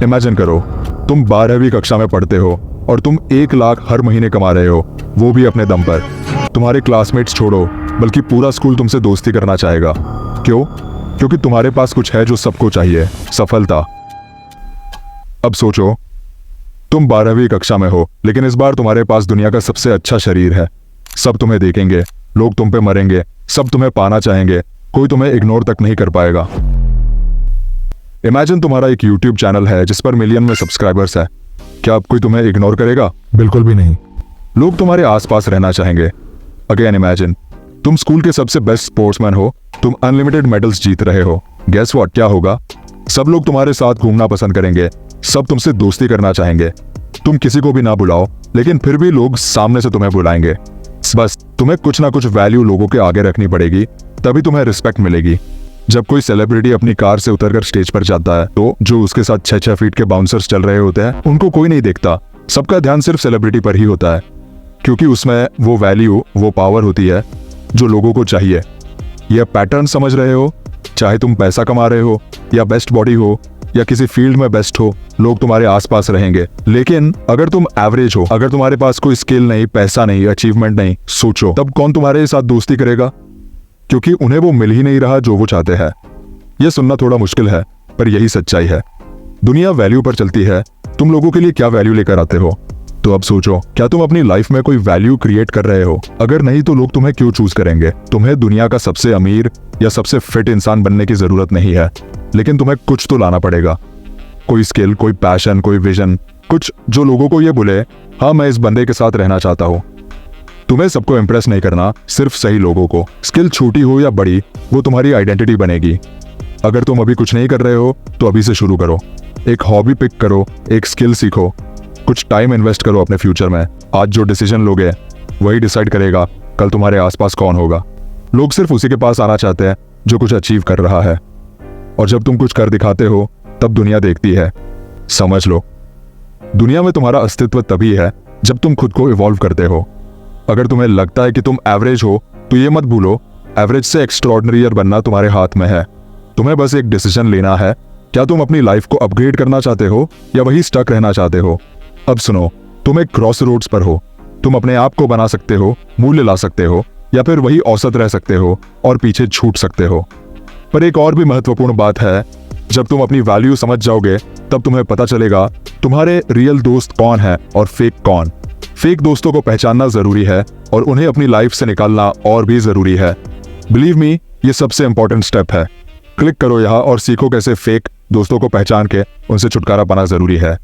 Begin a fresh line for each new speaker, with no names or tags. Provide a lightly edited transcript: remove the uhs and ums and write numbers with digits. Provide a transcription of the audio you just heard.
Imagine करो, तुम 12वीं कक्षा में पढ़ते हो और तुम 1 लाख हर महीने कमा रहे हो, वो भी अपने दम पर। तुम्हारे क्लासमेट्स छोड़ो, बल्कि पूरा स्कूल तुमसे दोस्ती करना चाहेगा। क्यों? क्योंकि तुम्हारे पास कुछ है जो सबको चाहिए, सफलता। अब सोचो, तुम 12वीं कक्षा में हो, लेकिन इस बार तुम्हारे पास दुनिया का सबसे अच्छा शरीर है। सब तुम्हें देखेंगे, लोग तुम पे मरेंगे, सब तुम्हें पाना चाहेंगे, कोई तुम्हें इग्नोर तक नहीं कर पाएगा। इमेजिन तुम्हारा एक YouTube चैनल है जिस पर मिलियन में सब्सक्राइबर्स है। क्या अब कोई तुम्हें इग्नोर करेगा?
बिल्कुल भी नहीं।
लोग तुम्हारे आसपास रहना चाहेंगे। अगेन इमेजिन, तुम स्कूल के सबसे बेस्ट स्पोर्ट्समैन हो, तुम अनलिमिटेड मेडल्स जीत रहे हो। गेस व्हाट, क्या होगा? सब लोग तुम्हारे साथ घूमना पसंद करेंगे, सब तुमसे दोस्ती करना चाहेंगे। तुम किसी को भी ना बुलाओ, लेकिन फिर भी लोग सामने से तुम्हें बुलाएंगे। बस तुम्हें कुछ ना कुछ वैल्यू लोगों के आगे रखनी पड़ेगी, तभी तुम्हें रिस्पेक्ट मिलेगी। जब कोई सेलिब्रिटी अपनी कार से उतरकर स्टेज पर जाता है, तो जो उसके साथ 6-6 फीट के बाउंसर्स चल रहे होते हैं, उनको कोई नहीं देखता। सबका ध्यान सिर्फ सेलिब्रिटी पर ही होता है, क्योंकि उसमें वो वैल्यू, वो पावर होती है जो लोगों को चाहिए। यह पैटर्न समझ रहे हो? चाहे तुम पैसा कमा रहे हो, या बेस्ट बॉडी हो, या किसी फील्ड में बेस्ट हो, लोग तुम्हारे आसपास रहेंगे। लेकिन अगर तुम एवरेज हो, अगर तुम्हारे पास कोई स्किल नहीं, पैसा नहीं, अचीवमेंट नहीं, सोचो तब कौन तुम्हारे साथ दोस्ती करेगा? क्योंकि उन्हें वो मिल ही नहीं रहा जो वो चाहते हैं। यह सुनना थोड़ा मुश्किल है, पर यही सच्चाई है। दुनिया वैल्यू पर चलती है। तुम लोगों के लिए क्या वैल्यू लेकर आते हो? तो अब सोचो, क्या तुम अपनी लाइफ में कोई वैल्यू क्रिएट कर रहे हो? अगर नहीं, तो लोग तुम्हें क्यों चूज करेंगे? तुम्हें दुनिया का सबसे अमीर या सबसे फिट इंसान बनने की जरूरत नहीं है, लेकिन तुम्हें कुछ तो लाना पड़ेगा। कोई स्किल, कोई पैशन, कोई विजन, कुछ जो लोगों को ये बोले, हाँ मैं इस बंदे के साथ रहना चाहता हूँ। तुम्हें सबको इंप्रेस नहीं करना, सिर्फ सही लोगों को। स्किल छोटी हो या बड़ी, वो तुम्हारी आइडेंटिटी बनेगी। अगर तुम अभी कुछ नहीं कर रहे हो, तो अभी से शुरू करो। एक हॉबी पिक करो, एक स्किल सीखो, कुछ टाइम इन्वेस्ट करो अपने फ्यूचर में। आज जो डिसीजन लोगे, वही डिसाइड करेगा कल तुम्हारे आसपास कौन होगा। लोग सिर्फ उसी के पास आना चाहते हैं जो कुछ अचीव कर रहा है, और जब तुम कुछ कर दिखाते हो, तब दुनिया देखती है। समझ लो, दुनिया में तुम्हारा अस्तित्व तभी है जब तुम खुद को इवॉल्व करते हो। अगर तुम्हें लगता है कि तुम एवरेज हो, तो ये मत भूलो, एवरेज से एक्स्ट्रॉर्डिनरी बनना तुम्हारे हाथ में है। तुम्हें बस एक डिसीजन लेना है, क्या तुम अपनी लाइफ को अपग्रेड करना चाहते हो या वही स्टक रहना चाहते हो? अब सुनो, तुम एक क्रॉस रोड्स पर हो। तुम अपने आप को बना सकते हो, मूल्य ला सकते हो, या फिर वही औसत रह सकते हो और पीछे छूट सकते हो। पर एक और भी महत्वपूर्ण बात है, जब तुम अपनी वैल्यू समझ जाओगे, तब तुम्हें पता चलेगा तुम्हारे रियल दोस्त कौन है और फेक कौन। फेक दोस्तों को पहचानना जरूरी है, और उन्हें अपनी लाइफ से निकालना और भी जरूरी है। बिलीव मी, ये सबसे इंपॉर्टेंट स्टेप है। क्लिक करो यहाँ और सीखो कैसे फेक दोस्तों को पहचान के उनसे छुटकारा पाना जरूरी है।